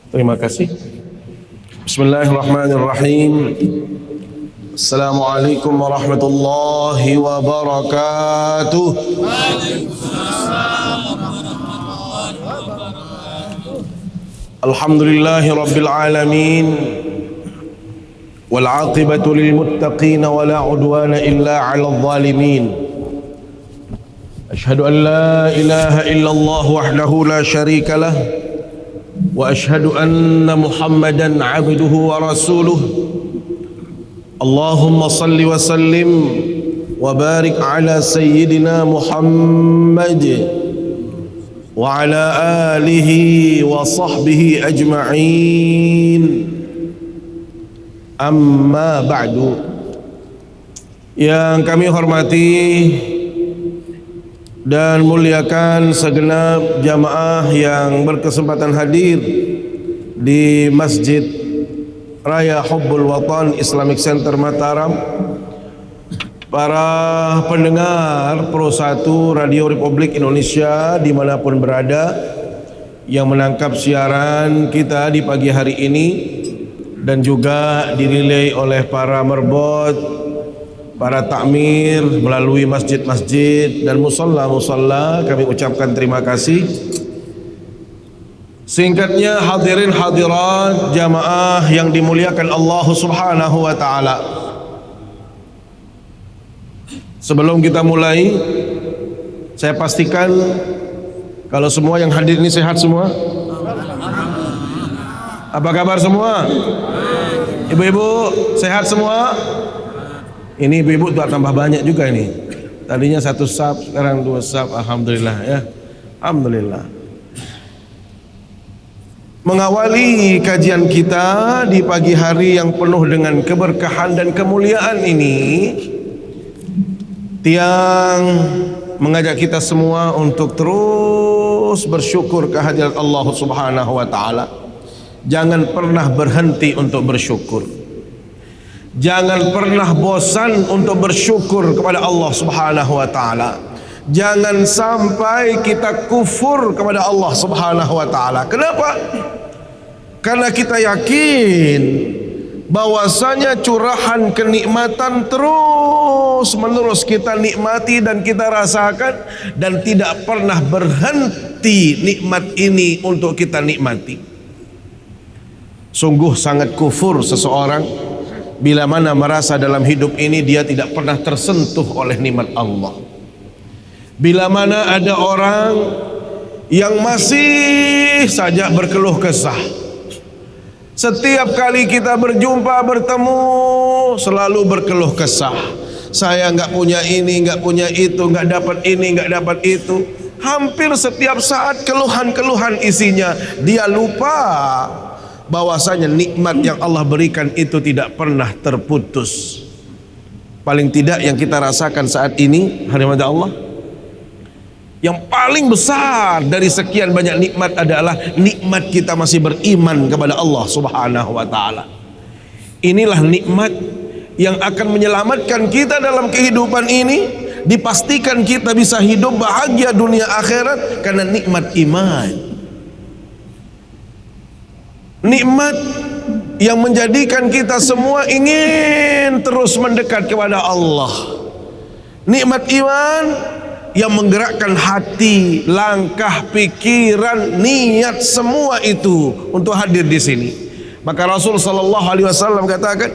Terima kasih. Bismillahirrahmanirrahim. Assalamualaikum warahmatullahi wabarakatuh. Alhamdulillahi rabbil alamin. Wal aqibatu lil muttaqin wa la udwana illa 'alal zalimin. Ashhadu an la ilaha illallah wahdahu la syarika lah. Wa ashhadu anna Muhammadan 'abduhu wa rasuluh. Allahumma salli wa sallim wa barik ala sayyidina Muhammad wa ala alihi wa sahbihi ajma'in. Amma ba'du. Yang kami hormati dan muliakan segenap jamaah yang berkesempatan hadir di Masjid Raya Hubbul Watan Islamic Center Mataram, para pendengar Pro 1 Radio Republik Indonesia dimanapun berada yang menangkap siaran kita di pagi hari ini dan juga dirilai oleh para merbot, para takmir melalui masjid-masjid dan musalla-musalla, kami ucapkan terima kasih. Singkatnya, hadirin hadirat jamaah yang dimuliakan Allah Subhanahu wa taala. Sebelum kita mulai, saya pastikan kalau semua yang hadir ini sehat semua. Apa kabar semua? Ibu-ibu sehat semua? Ini ibu-ibu tuh tambah banyak juga ini. Tadinya 1 sab, sekarang 2 sab. Alhamdulillah ya. Alhamdulillah. Mengawali kajian kita di pagi hari yang penuh dengan keberkahan dan kemuliaan ini, Tiang mengajak kita semua untuk terus bersyukur kehadirat Allah Subhanahu wa taala. Jangan pernah berhenti untuk bersyukur. Jangan pernah bosan untuk bersyukur kepada Allah Subhanahu wa taala. Jangan sampai kita kufur kepada Allah Subhanahu wa taala. Kenapa? Karena kita yakin bahwasanya curahan kenikmatan terus menerus kita nikmati dan kita rasakan, dan tidak pernah berhenti nikmat ini untuk kita nikmati. Sungguh sangat kufur seseorang bila mana merasa dalam hidup ini dia tidak pernah tersentuh oleh nikmat Allah. Bila mana ada orang yang masih saja berkeluh kesah, setiap kali kita berjumpa bertemu selalu berkeluh kesah. Saya nggak punya ini, nggak punya itu, nggak dapat ini, nggak dapat itu. Hampir setiap saat keluhan-keluhan isinya. Dia lupa bahwasanya nikmat yang Allah berikan itu tidak pernah terputus. Paling tidak yang kita rasakan saat ini, hadirin Allah, yang paling besar dari sekian banyak nikmat adalah nikmat kita masih beriman kepada Allah Subhanahu wa taala. Inilah nikmat yang akan menyelamatkan kita dalam kehidupan ini. Dipastikan kita bisa hidup bahagia dunia akhirat karena nikmat iman. Nikmat yang menjadikan kita semua ingin terus mendekat kepada Allah. Nikmat iman yang menggerakkan hati, langkah, pikiran, niat, semua itu untuk hadir di sini. Maka Rasul sallallahu alaihi wasallam katakan,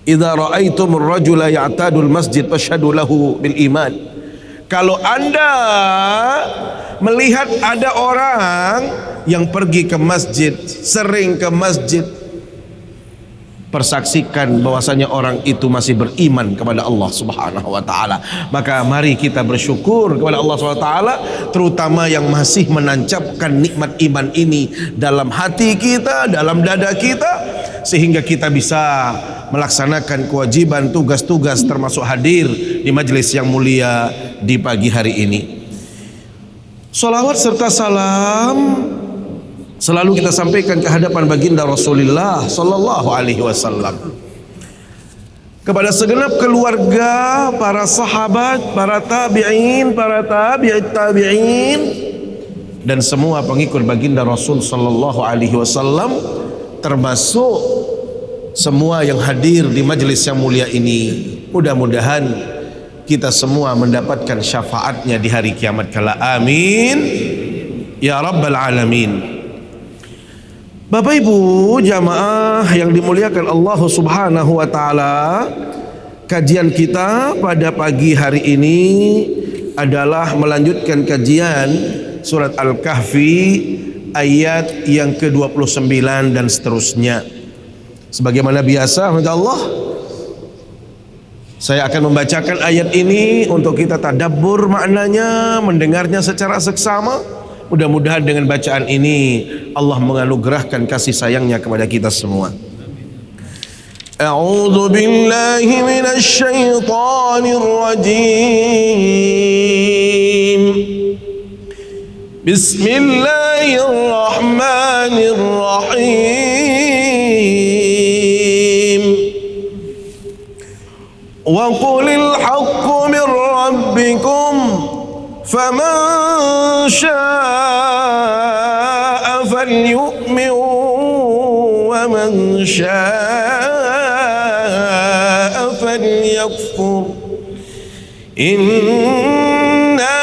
"Idza ra'aitumur rajula ya'tadul masjid fashhadu lahu bil iman." Kalau Anda melihat ada orang yang pergi ke masjid, sering ke masjid, persaksikan bahwasanya orang itu masih beriman kepada Allah Subhanahu wa taala. Maka mari kita bersyukur kepada Allah Subhanahu wa taala, terutama yang masih menancapkan nikmat iman ini dalam hati kita, dalam dada kita, sehingga kita bisa melaksanakan kewajiban tugas-tugas termasuk hadir di majelis yang mulia di pagi hari ini. Salawat serta salam selalu kita sampaikan ke hadapan baginda Rasulullah sallallahu alaihi wasallam, kepada segenap keluarga, para sahabat, para tabi'in, para tabi'it tabi'in, dan semua pengikut baginda Rasul sallallahu alaihi wasallam, termasuk semua yang hadir di majelis yang mulia ini. Mudah-mudahan kita semua mendapatkan syafaatnya di hari kiamat kala. Amin ya rabbal alamin. Bapak Ibu jamaah yang dimuliakan Allah Subhanahu wa taala, kajian kita pada pagi hari ini adalah melanjutkan kajian surat Al-Kahfi ayat yang ke-29 dan seterusnya. Sebagaimana biasa, Allah, saya akan membacakan ayat ini untuk kita tadabbur maknanya, mendengarnya secara seksama. Mudah-mudahan dengan bacaan ini Allah menganugerahkan kasih sayangnya kepada kita semua. A'udzu billahi minasy syaithanir rajim. Bismillahirrahmanirrahim. Wa qulil haqqu mir rabbikum faman syaa'a falyu'min wa man syaa'a falyakfur. Inna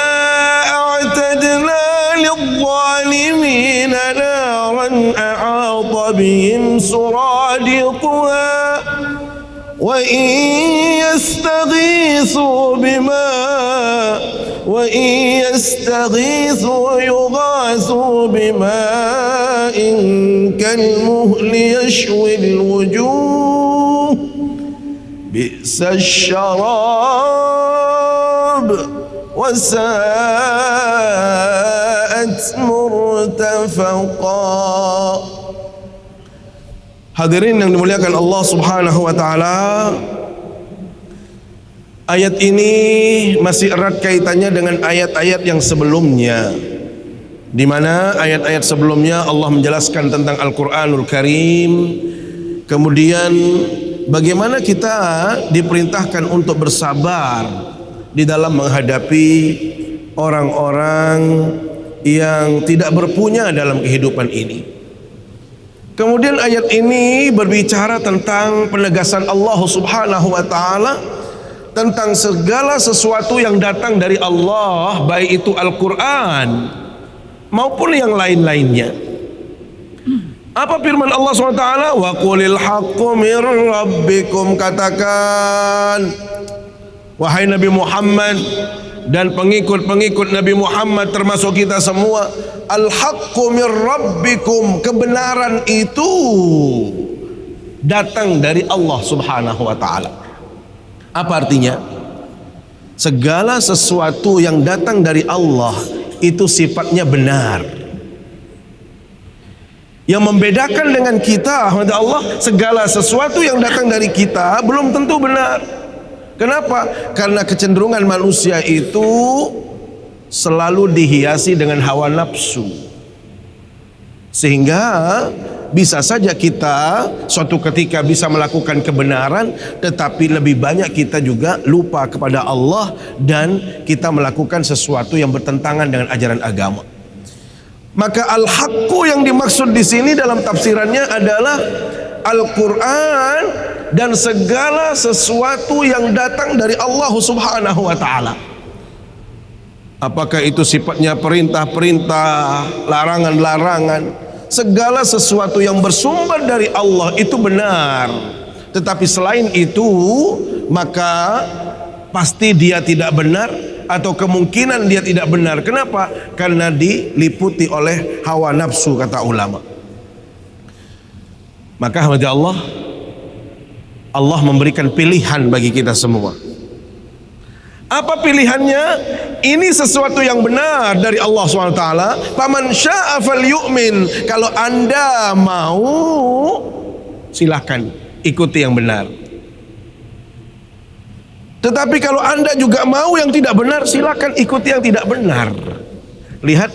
a'tadna lidh-dhalimina naran a'ata bihim suradiquha wa in يستغيثوا يغاثوا بماء كالمهل يشوي الوجوه بئس الشراب وساءت مرتفقا. Hadirin yang dimuliakan Allah Subhanahu wa taala, ayat ini masih erat kaitannya dengan ayat-ayat yang sebelumnya, di mana ayat-ayat sebelumnya Allah menjelaskan tentang Al-Qur'anul Karim, kemudian bagaimana kita diperintahkan untuk bersabar di dalam menghadapi orang-orang yang tidak berpunya dalam kehidupan ini. Kemudian ayat ini berbicara tentang penegasan Allah Subhanahu wa taala tentang segala sesuatu yang datang dari Allah, baik itu Al-Quran maupun yang lain-lainnya. Apa firman Allah SWT? Wa qulil haqqu mir rabbikum, katakan wahai Nabi Muhammad dan pengikut-pengikut Nabi Muhammad termasuk kita semua, al-haqqu mir rabbikum, kebenaran itu datang dari Allah Subhanahu wa taala. Apa artinya? Segala sesuatu yang datang dari Allah itu sifatnya benar. Yang membedakan dengan kita, Allah, segala sesuatu yang datang dari kita belum tentu benar. Kenapa? Karena kecenderungan manusia itu selalu dihiasi dengan hawa nafsu, sehingga bisa saja kita suatu ketika bisa melakukan kebenaran, tetapi lebih banyak kita juga lupa kepada Allah dan kita melakukan sesuatu yang bertentangan dengan ajaran agama. Maka al-haqqu yang dimaksud di sini dalam tafsirannya adalah Al-Quran dan segala sesuatu yang datang dari Allah Subhanahu wa ta'ala. Apakah itu sifatnya perintah-perintah, larangan-larangan, segala sesuatu yang bersumber dari Allah itu benar. Tetapi selain itu, maka pasti dia tidak benar, atau kemungkinan dia tidak benar. Kenapa? Karena diliputi oleh hawa nafsu, kata ulama. Maka Allah memberikan pilihan bagi kita semua. Apa pilihannya? Ini sesuatu yang benar dari Allah SWT. Faman syaa falyu'min. Kalau Anda mau, silahkan ikuti yang benar. Tetapi kalau Anda juga mau yang tidak benar, silakan ikuti yang tidak benar. Lihat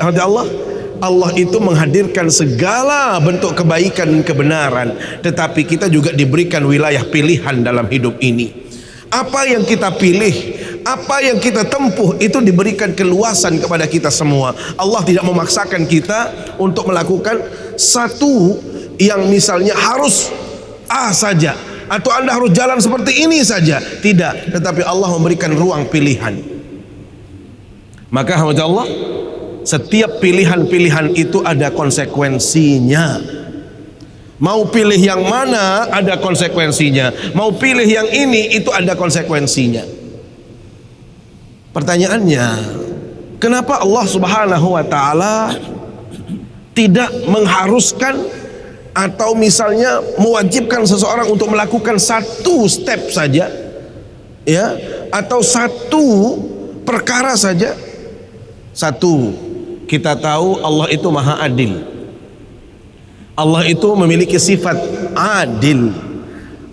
Allah itu menghadirkan segala bentuk kebaikan dan kebenaran, tetapi kita juga diberikan wilayah pilihan dalam hidup ini. Apa yang kita pilih, apa yang kita tempuh itu diberikan keluasan kepada kita semua. Allah tidak memaksakan kita untuk melakukan satu yang misalnya harus A saja, atau Anda harus jalan seperti ini saja. Tidak, tetapi Allah memberikan ruang pilihan. Maka alhamdulillah, setiap pilihan-pilihan itu ada konsekuensinya. Mau pilih yang mana ada konsekuensinya, mau pilih yang ini itu ada konsekuensinya. Pertanyaannya, kenapa Allah Subhanahu wa taala tidak mengharuskan atau misalnya mewajibkan seseorang untuk melakukan satu step saja, ya, atau satu perkara saja? Satu, kita tahu Allah itu Maha Adil. Allah itu memiliki sifat adil.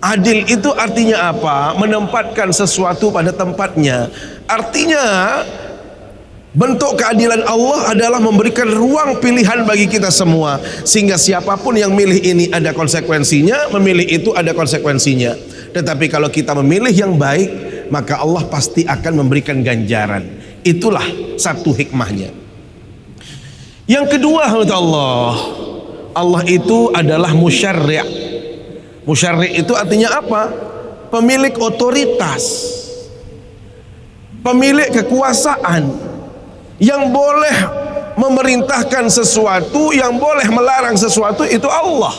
Adil itu artinya apa? Menempatkan sesuatu pada tempatnya. Artinya bentuk keadilan Allah adalah memberikan ruang pilihan bagi kita semua, sehingga siapapun yang milih ini ada konsekuensinya, memilih itu ada konsekuensinya. Tetapi kalau kita memilih yang baik, maka Allah pasti akan memberikan ganjaran. Itulah satu hikmahnya. Yang kedua, Allah itu adalah musyarri'. Musyarri' itu artinya apa? Pemilik otoritas, pemilik kekuasaan, yang boleh memerintahkan sesuatu, yang boleh melarang sesuatu itu Allah.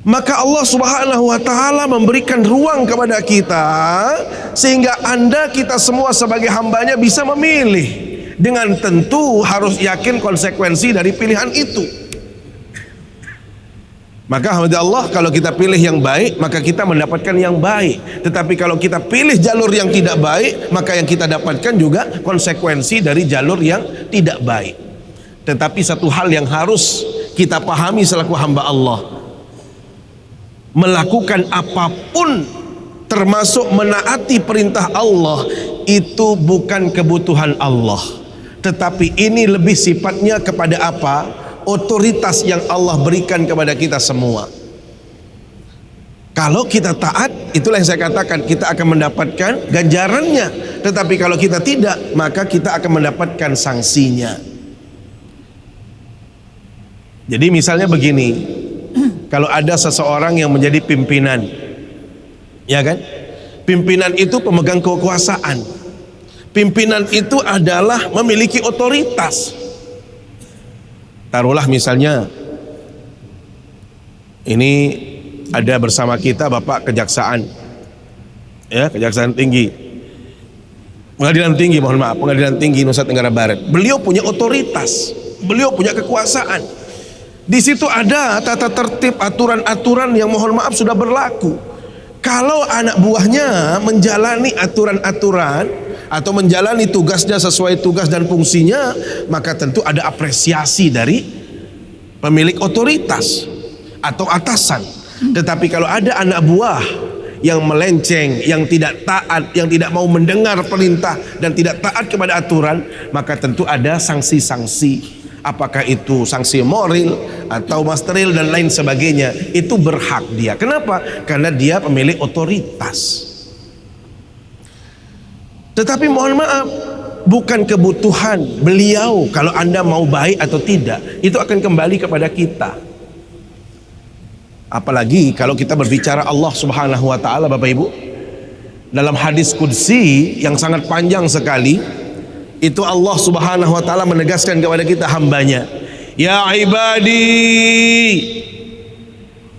Maka Allah Subhanahu wa taala memberikan ruang kepada kita, sehingga Anda, kita semua sebagai hambanya bisa memilih. Dengan tentu harus yakin konsekuensi dari pilihan itu. Maka alhamdulillah, kalau kita pilih yang baik, maka kita mendapatkan yang baik. Tetapi kalau kita pilih jalur yang tidak baik, maka yang kita dapatkan juga konsekuensi dari jalur yang tidak baik. Tetapi satu hal yang harus kita pahami selaku hamba Allah, melakukan apapun termasuk menaati perintah Allah itu bukan kebutuhan Allah, tetapi ini lebih sifatnya kepada apa? Otoritas yang Allah berikan kepada kita semua. Kalau kita taat, itulah yang saya katakan, kita akan mendapatkan ganjarannya. Tetapi kalau kita tidak, maka kita akan mendapatkan sanksinya. Jadi misalnya begini, kalau ada seseorang yang menjadi pimpinan, ya kan? Pimpinan itu pemegang kekuasaan. Pimpinan itu adalah memiliki otoritas. Taruhlah misalnya, ini ada bersama kita Bapak Kejaksaan, ya, Kejaksaan Tinggi, Pengadilan Tinggi, mohon maaf, Pengadilan Tinggi Nusa Tenggara Barat. Beliau punya otoritas, beliau punya kekuasaan. Di situ ada tata tertib, aturan-aturan yang mohon maaf sudah berlaku. Kalau anak buahnya menjalani aturan-aturan atau menjalani tugasnya sesuai tugas dan fungsinya, maka tentu ada apresiasi dari pemilik otoritas atau atasan. Tetapi kalau ada anak buah yang melenceng, yang tidak taat, yang tidak mau mendengar perintah dan tidak taat kepada aturan, maka tentu ada sanksi-sanksi. Apakah itu sanksi moral atau material dan lain sebagainya, itu berhak dia. Kenapa? Karena dia pemilik otoritas. Tetapi mohon maaf, bukan kebutuhan beliau kalau Anda mau baik atau tidak. Itu akan kembali kepada kita. Apalagi kalau kita berbicara Allah Subhanahu wa taala, Bapak Ibu, dalam hadis qudsi yang sangat panjang sekali, itu Allah Subhanahu wa taala menegaskan kepada kita hambanya, ya ibadi,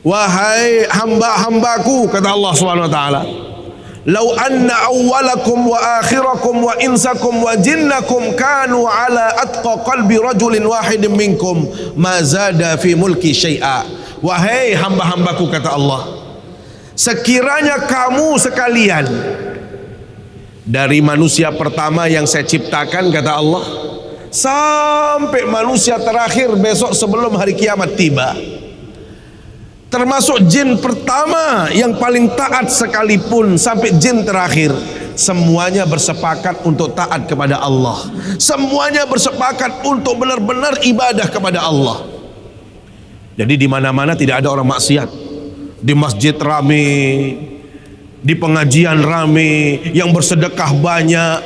wahai hamba-hambaku, kata Allah Subhanahu wa taala, lau anna awwalakum wa akhirakum wa insakum wa jinnakum kanu ala atqa qalbi rajulin wahidin minkum ma zada fi mulki syai'a. Wahai hamba-hambaku, kata Allah, sekiranya kamu sekalian, dari manusia pertama yang saya ciptakan, kata Allah, sampai manusia terakhir besok sebelum hari kiamat tiba, termasuk jin pertama yang paling taat sekalipun sampai jin terakhir, semuanya bersepakat untuk taat kepada Allah. Semuanya bersepakat untuk benar-benar ibadah kepada Allah. Jadi di mana-mana tidak ada orang maksiat. Di masjid rame, Di pengajian rame, yang bersedekah banyak,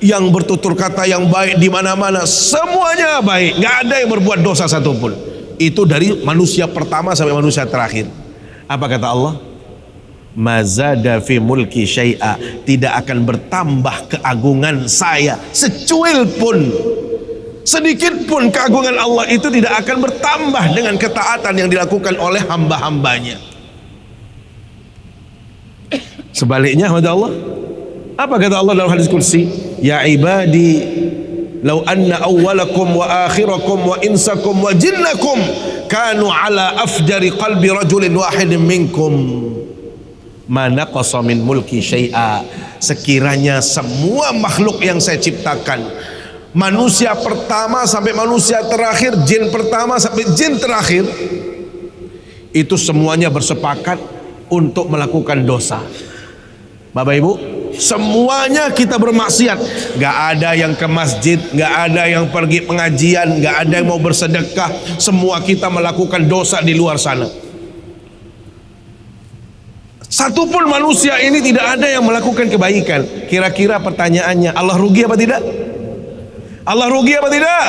yang bertutur kata yang baik di mana-mana, semuanya baik, nggak ada yang berbuat dosa satupun. Itu dari manusia pertama sampai manusia terakhir. Apa kata Allah? Mazada fi mulki syai'a, tidak akan bertambah keagungan saya secuil pun, sedikit pun keagungan Allah itu tidak akan bertambah dengan ketaatan yang dilakukan oleh hamba-hambanya. Sebaliknya kata Allah, apa kata Allah dalam hadis kursi? Ya ibadi, law anna awwalakum wa akhirakum wa insakum wa jinnakum kanu ala afjari qalbi rajulin wahidin minkum ma naqasa min mulki syai'a. Sekiranya semua makhluk yang saya ciptakan, manusia pertama sampai manusia terakhir, jin pertama sampai jin terakhir, itu semuanya bersepakat untuk melakukan dosa. Bapak Ibu, semuanya kita bermaksiat. Gak ada yang ke masjid, gak ada yang pergi pengajian, gak ada yang mau bersedekah. Semua kita melakukan dosa di luar sana. Satupun manusia ini tidak ada yang melakukan kebaikan. Kira-kira pertanyaannya, Allah rugi apa tidak? Allah rugi apa tidak?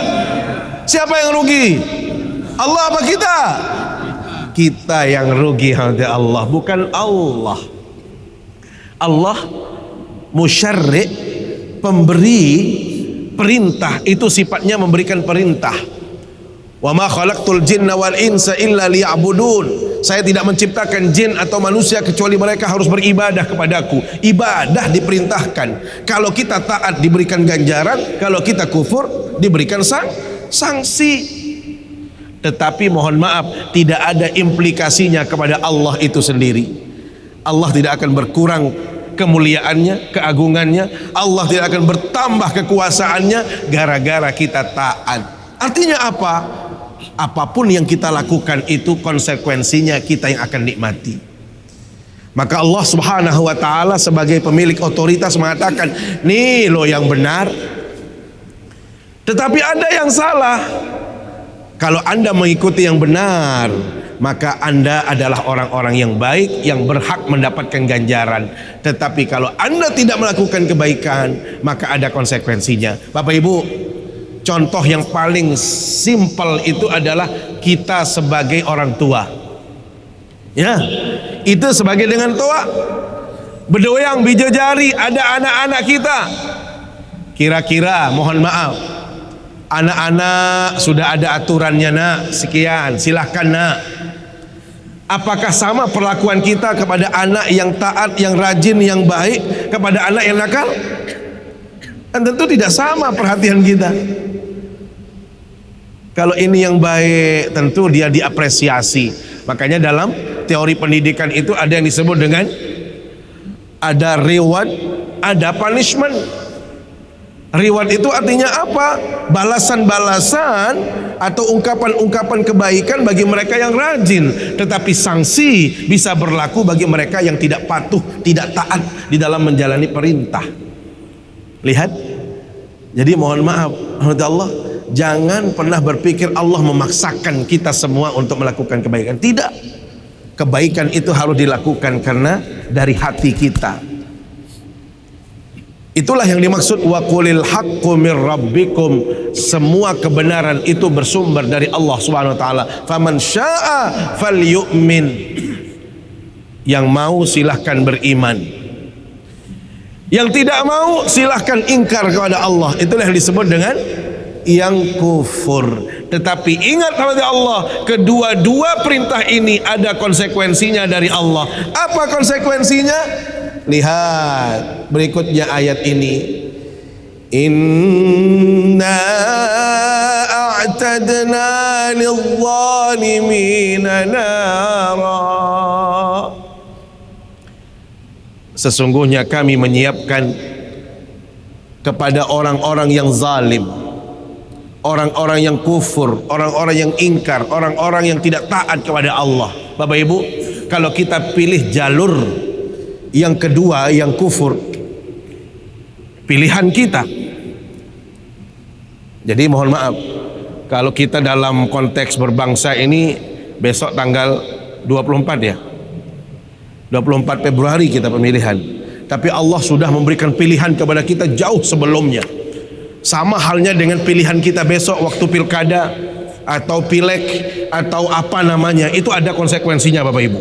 Siapa yang rugi? Allah apa kita? Kita yang rugi hati Allah, bukan Allah. Allah musyarri', pemberi perintah, itu sifatnya memberikan perintah. Wa ma khalaqtul jinna wal insa illa liya'budun. Saya tidak menciptakan jin atau manusia kecuali mereka harus beribadah kepadaku. Ibadah diperintahkan. Kalau kita taat diberikan ganjaran, kalau kita kufur diberikan sanksi. Tetapi mohon maaf, tidak ada implikasinya kepada Allah itu sendiri. Allah tidak akan berkurang kemuliaannya, keagungannya. Allah tidak akan bertambah kekuasaannya gara-gara kita taat. Artinya apa? Apapun yang kita lakukan itu konsekuensinya kita yang akan nikmati. Maka Allah Subhanahu wa ta'ala sebagai pemilik otoritas mengatakan, nih lo yang benar, tetapi ada yang salah. Kalau Anda mengikuti yang benar, maka Anda adalah orang-orang yang baik, yang berhak mendapatkan ganjaran. Tetapi kalau Anda tidak melakukan kebaikan, maka ada konsekuensinya. Bapak Ibu, contoh yang paling simpel itu adalah kita sebagai orang tua. Ya, itu sebagai dengan tua berdoyang bija jari, ada anak-anak kita. Kira-kira mohon maaf, anak-anak sudah ada aturannya nak, sekian, silahkan nak. Apakah sama perlakuan kita kepada anak yang taat, yang rajin, yang baik, kepada anak yang nakal? Dan tentu tidak sama perhatian kita. Kalau ini yang baik, tentu dia diapresiasi. Makanya dalam teori pendidikan itu ada yang disebut dengan ada reward, ada punishment. Reward itu artinya apa? Balasan-balasan atau ungkapan-ungkapan kebaikan bagi mereka yang rajin. Tetapi sanksi bisa berlaku bagi mereka yang tidak patuh, tidak taat di dalam menjalani perintah. Lihat. Jadi mohon maaf, Allah, jangan pernah berpikir Allah memaksakan kita semua untuk melakukan kebaikan. Tidak. Kebaikan itu harus dilakukan karena dari hati kita. Itulah yang dimaksud wa qulil haqqu mir rabbikum. Semua kebenaran itu bersumber dari Allah Subhanahu wa taala. Faman syaa'a falyu'min. Yang mau silahkan beriman. Yang tidak mau silahkan ingkar kepada Allah. Itulah yang disebut dengan yang kufur. Tetapi ingat kepada Allah, kedua-dua perintah ini ada konsekuensinya dari Allah. Apa konsekuensinya? Lihat berikutnya ayat ini. Inna a'tadna lidh-dhalimina nara. Sesungguhnya kami menyiapkan kepada orang-orang yang zalim, orang-orang yang kufur, orang-orang yang ingkar, orang-orang yang tidak taat kepada Allah. Bapak Ibu, kalau kita pilih jalur yang kedua, yang kufur, pilihan kita. Jadi mohon maaf, kalau kita dalam konteks berbangsa ini besok tanggal 24 ya. 24 Februari kita pemilihan. Tapi Allah sudah memberikan pilihan kepada kita jauh sebelumnya. Sama halnya dengan pilihan kita besok waktu pilkada atau pileg atau apa namanya, itu ada konsekuensinya Bapak Ibu.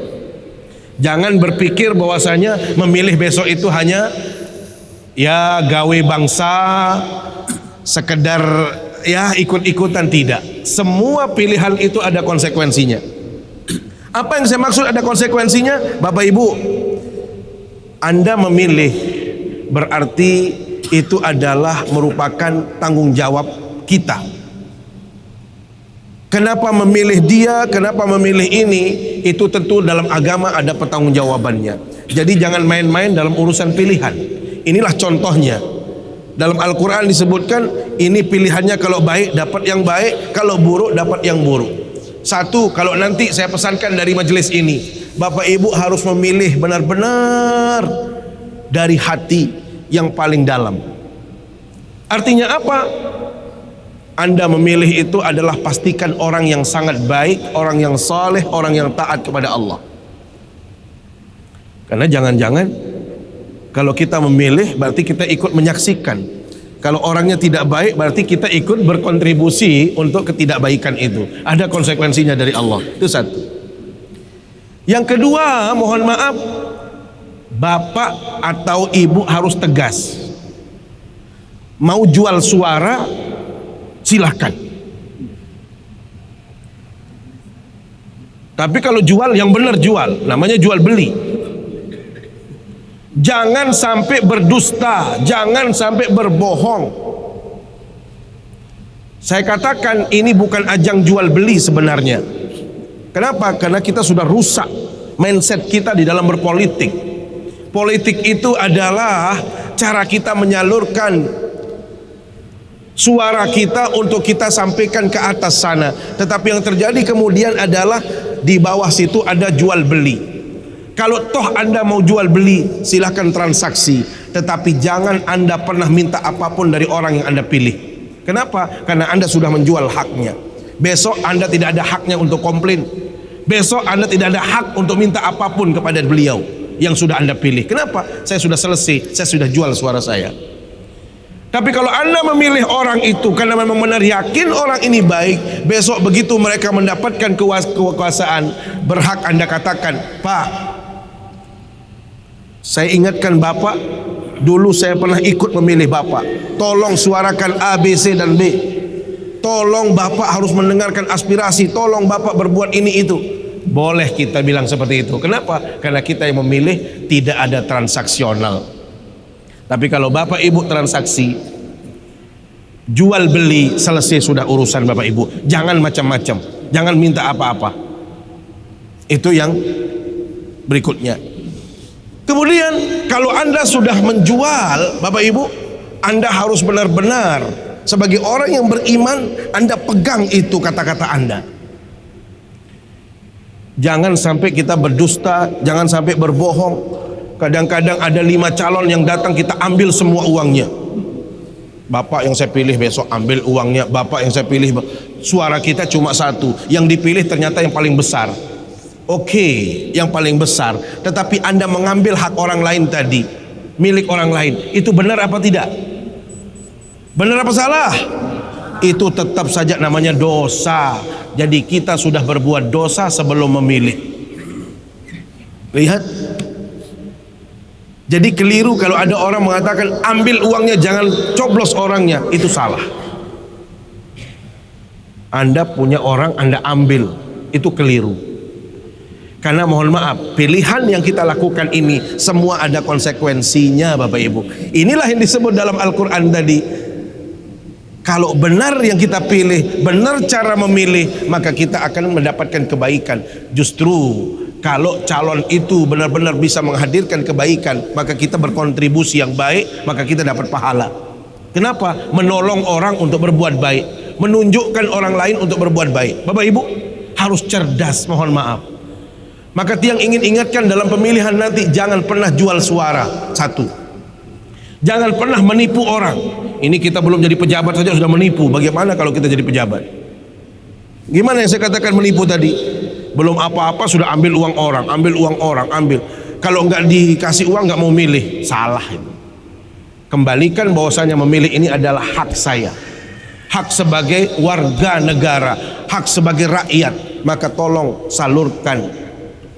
Jangan berpikir bahwasanya memilih besok itu hanya ya gawe bangsa, sekedar ya ikut-ikutan, tidak. Semua pilihan itu ada konsekuensinya. Apa yang saya maksud ada konsekuensinya? Bapak Ibu, Anda memilih berarti itu adalah merupakan tanggung jawab kita. Kenapa memilih dia, kenapa memilih ini, itu tentu dalam agama ada pertanggungjawabannya. Jadi jangan main-main dalam urusan pilihan. Inilah contohnya. Dalam Al-Quran disebutkan, ini pilihannya kalau baik dapat yang baik, kalau buruk dapat yang buruk. Satu, kalau nanti saya pesankan dari majelis ini, Bapak Ibu harus memilih benar-benar dari hati yang paling dalam. Artinya apa? Anda memilih itu adalah pastikan orang yang sangat baik, orang yang saleh, orang yang taat kepada Allah. Karena jangan-jangan kalau kita memilih berarti kita ikut menyaksikan. Kalau orangnya tidak baik berarti kita ikut berkontribusi untuk ketidakbaikan itu. Ada konsekuensinya dari Allah. Itu satu. Yang kedua, mohon maaf, bapak atau ibu harus tegas. Mau jual suara, silahkan. Tapi kalau jual yang benar jual, namanya jual beli. Jangan sampai berdusta, jangan sampai berbohong. Saya katakan ini bukan ajang jual beli sebenarnya. Kenapa? Karena kita sudah rusak mindset kita di dalam berpolitik. Politik itu adalah cara kita menyalurkan suara kita untuk kita sampaikan ke atas sana. Tetapi yang terjadi kemudian adalah di bawah situ ada jual beli. Kalau toh Anda mau jual beli, silahkan transaksi. Tetapi jangan Anda pernah minta apapun dari orang yang Anda pilih. Kenapa? Karena Anda sudah menjual haknya. Besok Anda tidak ada haknya untuk komplain. Besok Anda tidak ada hak untuk minta apapun kepada beliau yang sudah Anda pilih. Kenapa? Saya sudah selesai, saya sudah jual suara saya. Tapi kalau Anda memilih orang itu karena memang benar yakin orang ini baik, besok begitu mereka mendapatkan kekuasaan, berhak Anda katakan, Pak, saya ingatkan Bapak, dulu saya pernah ikut memilih Bapak. Tolong suarakan A, B, C, dan B. Tolong Bapak harus mendengarkan aspirasi. Tolong Bapak berbuat ini itu. Boleh kita bilang seperti itu. Kenapa? Karena kita yang memilih tidak ada transaksional. Tapi kalau Bapak Ibu transaksi, jual beli, selesai sudah urusan Bapak Ibu. Jangan macam-macam. Jangan minta apa-apa. Itu yang berikutnya. Kemudian kalau Anda sudah menjual, Bapak Ibu, Anda harus benar-benar sebagai orang yang beriman, Anda pegang itu kata-kata Anda. Jangan sampai kita berdusta, jangan sampai berbohong. Kadang-kadang ada 5 calon yang datang, kita ambil semua uangnya. Bapak yang saya pilih besok ambil uangnya, Bapak yang saya pilih, suara kita cuma 1, yang dipilih ternyata yang paling besar. Oke, yang paling besar, tetapi Anda mengambil hak orang lain tadi, milik orang lain, itu benar apa tidak? Benar apa salah? Itu tetap saja namanya dosa. Jadi kita sudah berbuat dosa sebelum memilih. Lihat. Jadi keliru kalau ada orang mengatakan ambil uangnya, jangan coblos orangnya, itu salah. Anda punya orang, Anda ambil, itu keliru. Karena mohon maaf, pilihan yang kita lakukan ini semua ada konsekuensinya Bapak Ibu. Inilah yang disebut dalam Al-Quran tadi. Kalau benar yang kita pilih, benar cara memilih, maka kita akan mendapatkan kebaikan. Justru kalau calon itu benar-benar bisa menghadirkan kebaikan, maka kita berkontribusi yang baik, maka kita dapat pahala. Kenapa? Menolong orang untuk berbuat baik, menunjukkan orang lain untuk berbuat baik. Bapak Ibu harus cerdas, mohon maaf. Maka tiang ingin ingatkan dalam pemilihan nanti, jangan pernah jual suara. 1, jangan pernah menipu orang. Ini kita belum jadi pejabat saja sudah menipu. Bagaimana kalau kita jadi pejabat? Gimana yang saya katakan menipu tadi? Belum apa-apa sudah ambil uang orang, ambil uang orang, ambil. kalau nggak dikasih uang nggak mau milih. Salah itu. Kembalikan bahwasanya memilih ini adalah hak saya, hak sebagai warga negara, hak sebagai rakyat. Maka tolong salurkan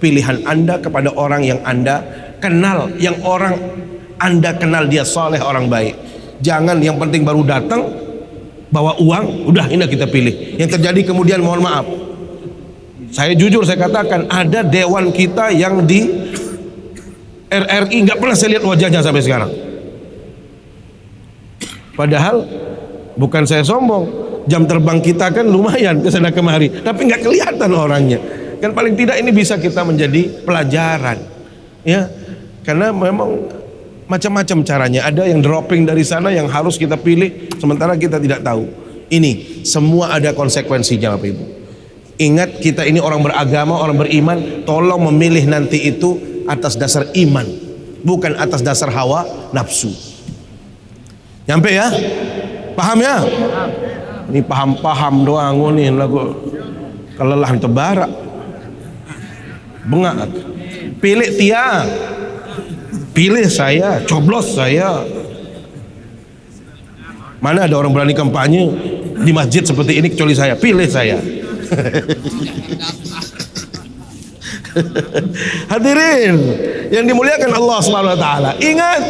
pilihan Anda kepada orang yang Anda kenal, yang orang Anda kenal dia saleh, orang baik. Jangan yang penting baru datang bawa uang, udah ini kita pilih. Yang terjadi kemudian, mohon maaf, saya jujur saya katakan, ada dewan kita yang di RRI nggak pernah saya lihat wajahnya sampai sekarang. Padahal bukan saya sombong, jam terbang kita kan lumayan kesana kemari, tapi nggak kelihatan orangnya. Kan paling tidak ini bisa kita menjadi pelajaran, ya, karena memang macam-macam caranya. Ada yang dropping dari sana yang harus kita pilih, sementara kita tidak tahu. Ini semua ada konsekuensinya, Bapak Ibu. Ingat, kita ini orang beragama, orang beriman. Tolong memilih nanti itu atas dasar iman, bukan atas dasar hawa nafsu. Nyampe ya? Paham ya? Ini paham-paham doang nih lagu kelelahan tebarak. Bengak. Pilih tiang. Pilih saya, coblos saya. Mana ada orang berani kampanye di masjid seperti ini kecuali saya. Pilih saya. Hadirin yang dimuliakan Allah Subhanahu wa taala, ingat,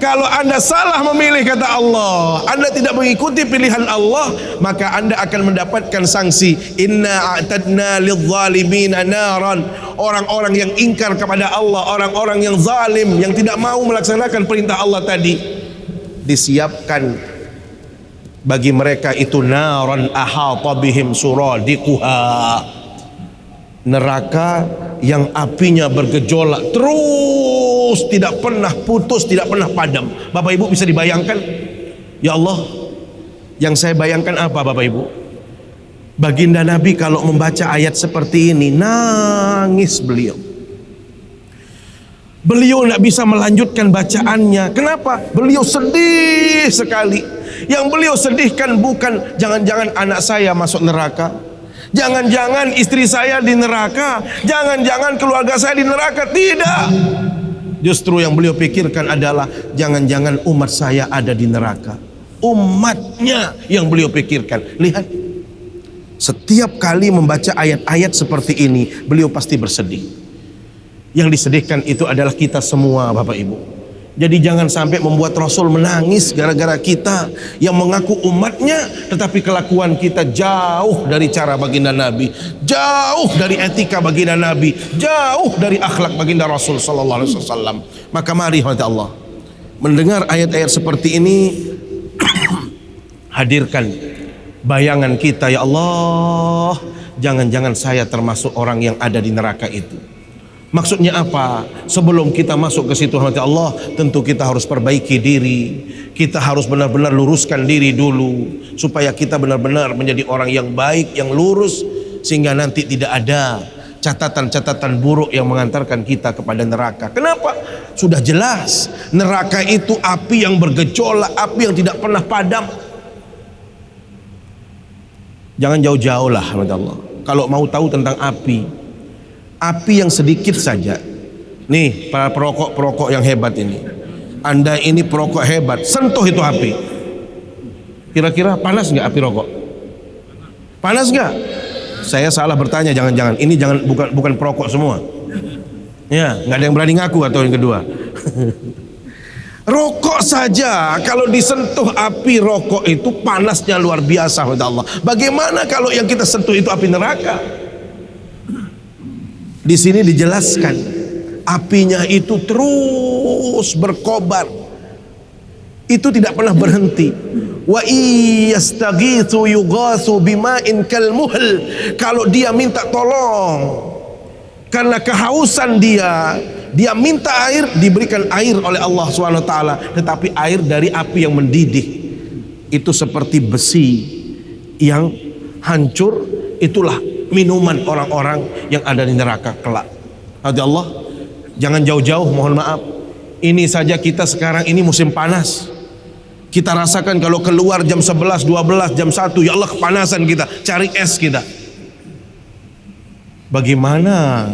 kalau Anda salah memilih kata Allah, Anda tidak mengikuti pilihan Allah, maka Anda akan mendapatkan sanksi. Inna a'tadna lidh-dhalimina naran. Orang-orang yang ingkar kepada Allah, orang-orang yang zalim, yang tidak mau melaksanakan perintah Allah tadi, disiapkan bagi mereka itu naran ahata bihim suradiquha, neraka yang apinya bergejolak terus, tidak pernah putus, tidak pernah padam. Bapak Ibu bisa dibayangkan? Ya Allah, yang saya bayangkan apa Bapak Ibu? Baginda Nabi kalau membaca ayat seperti ini, nangis beliau. Beliau tidak bisa melanjutkan bacaannya. Kenapa? Beliau sedih sekali. Yang beliau sedihkan bukan jangan-jangan anak saya masuk neraka, jangan-jangan istri saya di neraka, jangan-jangan keluarga saya di neraka. Tidak. Justru yang beliau pikirkan adalah jangan-jangan umat saya ada di neraka. Umatnya yang beliau pikirkan. Lihat, setiap kali membaca ayat-ayat seperti ini, beliau pasti bersedih. Yang disedihkan itu adalah kita semua, Bapak Ibu. Jadi jangan sampai membuat Rasul menangis gara-gara kita yang mengaku umatnya, tetapi kelakuan kita jauh dari cara baginda Nabi, jauh dari etika baginda Nabi, jauh dari akhlak baginda Rasul sallallahu alaihi wasallam. Maka mari Allah mendengar ayat-ayat seperti ini, hadirkan bayangan kita, ya Allah, jangan-jangan saya termasuk orang yang ada di neraka itu. Maksudnya apa? Sebelum kita masuk ke situ hati Allah, tentu kita harus perbaiki diri. Kita harus benar-benar luruskan diri dulu, supaya kita benar-benar menjadi orang yang baik, yang lurus, sehingga nanti tidak ada catatan-catatan buruk yang mengantarkan kita kepada neraka. Kenapa? Sudah jelas neraka itu api yang bergejolak, api yang tidak pernah padam. Jangan jauh-jauh lah Allah. Kalau mau tahu tentang api yang sedikit saja. Nih para perokok-perokok yang hebat ini, Anda ini perokok hebat, sentuh itu api, kira-kira panas nggak api rokok? Panas nggak? Saya salah bertanya, jangan-jangan ini bukan perokok semua, ya nggak ada yang berani ngaku atau yang kedua. Rokok saja kalau disentuh api rokok itu panasnya luar biasa, Allah. Bagaimana kalau yang kita sentuh itu api neraka? Di sini dijelaskan apinya itu terus berkobar, itu tidak pernah berhenti. Wa iyastaghitsu yughatsu bima'in kalmuhl. Kalau dia minta tolong karena kehausan dia minta air, diberikan air oleh Allah SWT, tetapi air dari api yang mendidih. Itu seperti besi yang hancur. Itulah minuman orang-orang yang ada di neraka kelak. Hadi Allah, jangan jauh-jauh, mohon maaf. Ini saja kita sekarang ini musim panas. Kita rasakan kalau keluar jam 11, 12, jam 1, ya Allah kepanasan kita, cari es kita. Bagaimana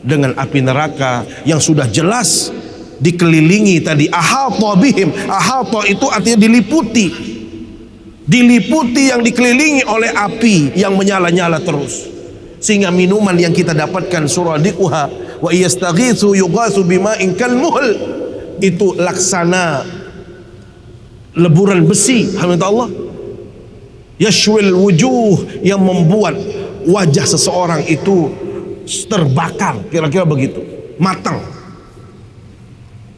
dengan api neraka yang sudah jelas dikelilingi tadi. Ahata bihim, ahata itu artinya diliputi, yang dikelilingi oleh api yang menyala-nyala terus, sehingga minuman yang kita dapatkan suradiquha wa yastaghitsu yughatsu bima'in kalmuhl, itu laksana leburan besi. Alhamdulillah, yashwil wujuh, yang membuat wajah seseorang itu terbakar, kira-kira begitu, matang.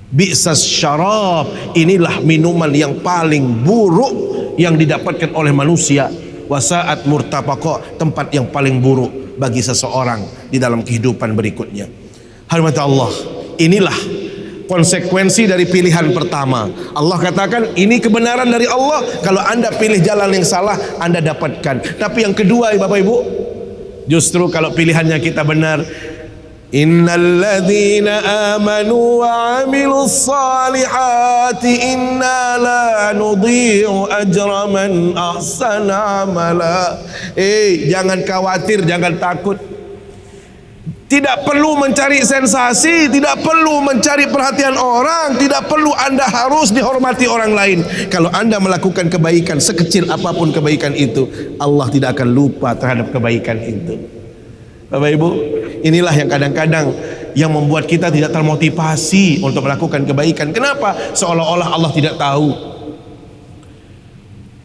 Bi'sas syarab, inilah minuman yang paling buruk yang didapatkan oleh manusia. Wasaat murtafaqa, tempat yang paling buruk bagi seseorang di dalam kehidupan berikutnya. Alhamdulillah, Allah, inilah konsekuensi dari pilihan pertama. Allah katakan ini kebenaran dari Allah. Kalau anda pilih jalan yang salah, anda dapatkan. Tapi yang kedua, Bapak Ibu, justru kalau pilihannya kita benar, innal ladzina amanu wa 'amilus salihati inna la nudhi'u ajra man ahsana amala. Jangan khawatir, jangan takut. Tidak perlu mencari sensasi, tidak perlu mencari perhatian orang, tidak perlu anda harus dihormati orang lain. Kalau anda melakukan kebaikan, sekecil apapun kebaikan itu, Allah tidak akan lupa terhadap kebaikan itu. Bapak Ibu, inilah yang kadang-kadang yang membuat kita tidak termotivasi untuk melakukan kebaikan. Kenapa? Seolah-olah Allah tidak tahu.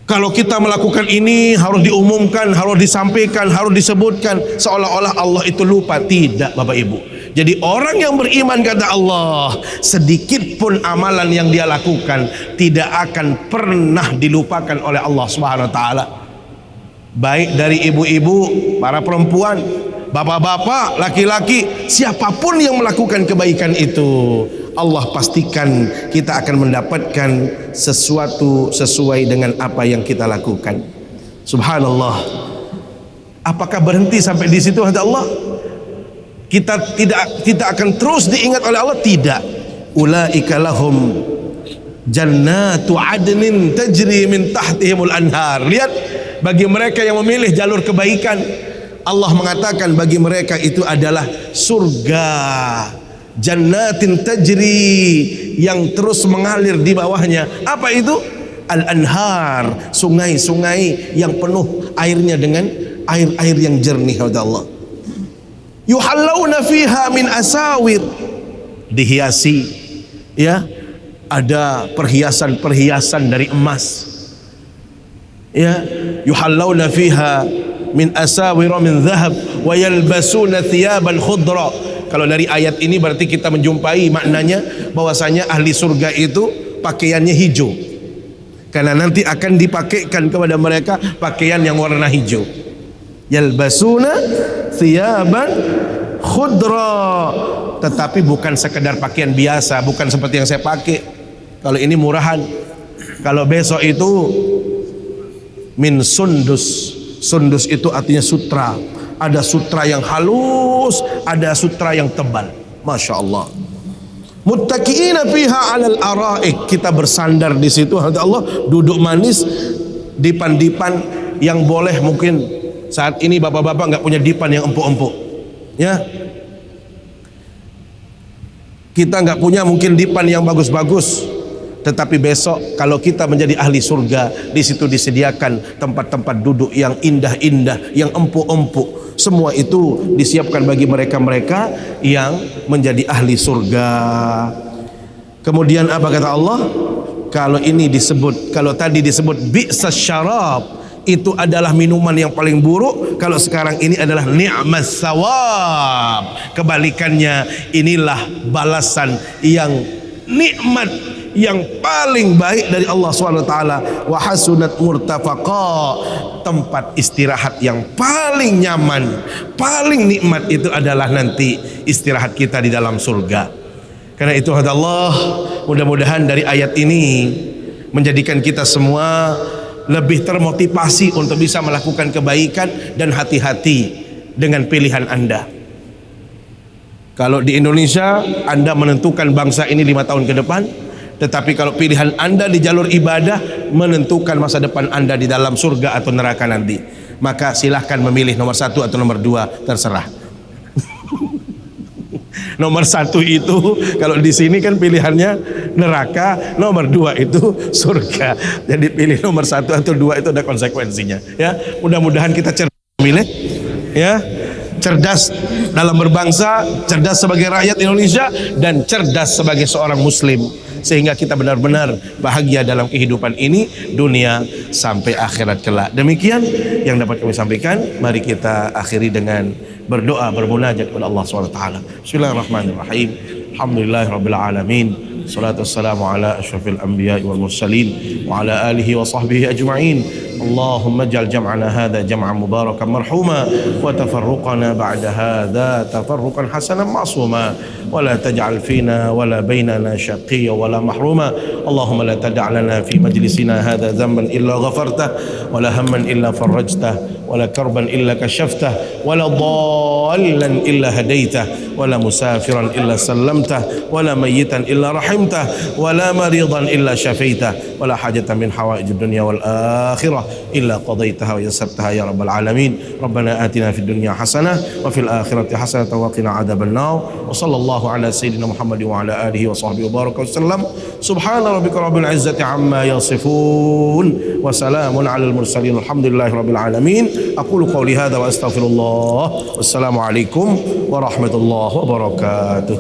Kalau kita melakukan ini harus diumumkan, harus disampaikan, harus disebutkan, seolah-olah Allah itu lupa. Tidak, Bapak Ibu. Jadi orang yang beriman, kata Allah, sedikit pun amalan yang dia lakukan tidak akan pernah dilupakan oleh Allah Subhanahu wa taala. Baik dari ibu-ibu, para perempuan, bapak-bapak, laki-laki, siapapun yang melakukan kebaikan itu, Allah pastikan kita akan mendapatkan sesuatu sesuai dengan apa yang kita lakukan. Subhanallah. Apakah berhenti sampai di situ, kata Allah? Kita akan terus diingat oleh Allah? Tidak. Ulaika lahum jannatu adnin tajri min tahtihimul anhar. Lihat, bagi mereka yang memilih jalur kebaikan, Allah mengatakan bagi mereka itu adalah surga, jannatin tajri, yang terus mengalir di bawahnya. Apa itu? Al-anhar, sungai-sungai yang penuh airnya dengan air-air yang jernih. Allah, yuhallawna fiha min asawir, dihiasi, ya, ada perhiasan-perhiasan dari emas, ya, yuhallawna fiha min asawira min dhahab wa yalbasuna thiyaban khudra. Kalau dari ayat ini berarti kita menjumpai maknanya bahwasanya ahli surga itu pakaiannya hijau, karena nanti akan dipakaikan kepada mereka pakaian yang warna hijau. Yalbasuna thiyaban khudra, tetapi bukan sekedar pakaian biasa, bukan seperti yang saya pakai. Kalau ini murahan. Kalau besok itu min sundus. Sundus itu artinya sutra. Ada sutra yang halus, ada sutra yang tebal. Masya Allah. Muttaqiina fiha 'alal araik, kita bersandar di situ. Allah duduk manis, dipan-dipan yang boleh. Mungkin saat ini bapak-bapak nggak punya dipan yang empuk-empuk, ya. Kita nggak punya mungkin dipan yang bagus-bagus. Tetapi besok kalau kita menjadi ahli surga, di situ disediakan tempat-tempat duduk yang indah-indah, yang empuk-empuk. Semua itu disiapkan bagi mereka-mereka yang menjadi ahli surga. Kemudian apa kata Allah? Kalau ini disebut, kalau tadi disebut bi'sas syarab, itu adalah minuman yang paling buruk. Kalau sekarang ini adalah ni'mas sawab, kebalikannya, inilah balasan yang nikmat, yang paling baik dari Allah SWT. Wa hasunat murtafaqa, tempat istirahat yang paling nyaman, paling nikmat itu adalah nanti istirahat kita di dalam surga. Karena itu kata Allah, mudah-mudahan dari ayat ini menjadikan kita semua lebih termotivasi untuk bisa melakukan kebaikan, dan hati-hati dengan pilihan Anda. Kalau di Indonesia Anda menentukan bangsa ini 5 tahun ke depan, tetapi kalau pilihan Anda di jalur ibadah menentukan masa depan Anda di dalam surga atau neraka nanti, maka silahkan memilih nomor 1 atau nomor 2, terserah. Nomor 1 itu kalau di sini kan pilihannya neraka, nomor 2 itu surga. Jadi pilih nomor 1 atau 2 itu ada konsekuensinya. Ya, mudah-mudahan kita cerdas memilih, ya, cerdas dalam berbangsa, cerdas sebagai rakyat Indonesia, dan cerdas sebagai seorang Muslim, sehingga kita benar-benar bahagia dalam kehidupan ini, dunia sampai akhirat kelak. Demikian yang dapat kami sampaikan. Mari kita akhiri dengan berdoa, bermunajat kepada Allah SWT. Bismillahirrahmanirrahim. Alhamdulillahirabbil alamin. Salatu wassalamu ala asyrafil anbiya'i wal mursalin wa ala alihi wa sahbihi ajma'in. Allahumma ij'al jam'ana hadha jam'an mubarakan marhuma wa tafarruqana ba'da hadha tafarruqan hasanan ma'suma wa la taj'al fina wa la bainana shaqiyya wa la mahruma. Allahumma la tad'a lana fi majlisina hadha dhanban illa ghafartah wa la hamman illa farajtah wa la karban illa kashafta wa la dhallan illa hadaitah wa la musafiran illa sallamtah wa la mayyitan illa rahimtah wa la maridan illa shafaitah wa la hajatan min hawaijid dunya wal akhirah illa qadaitaha wa yassartaha ya rabbal alamin. Rabbana atina fid dunya hasanah wa fil akhirati hasanah wa qina adzaban nar. Wa sallallahu ala sayyidina Muhammad wa ala alihi wa sahbihi wa baraka wasallam. Subhana rabbika rabbil izzati amma yasifun wa salamun alal mursalin. Alhamdulillahi rabbil alamin. Aqulu qawli hadza wa astaghfirullah. Wassalamu alaikum warahmatullahi wabarakatuh.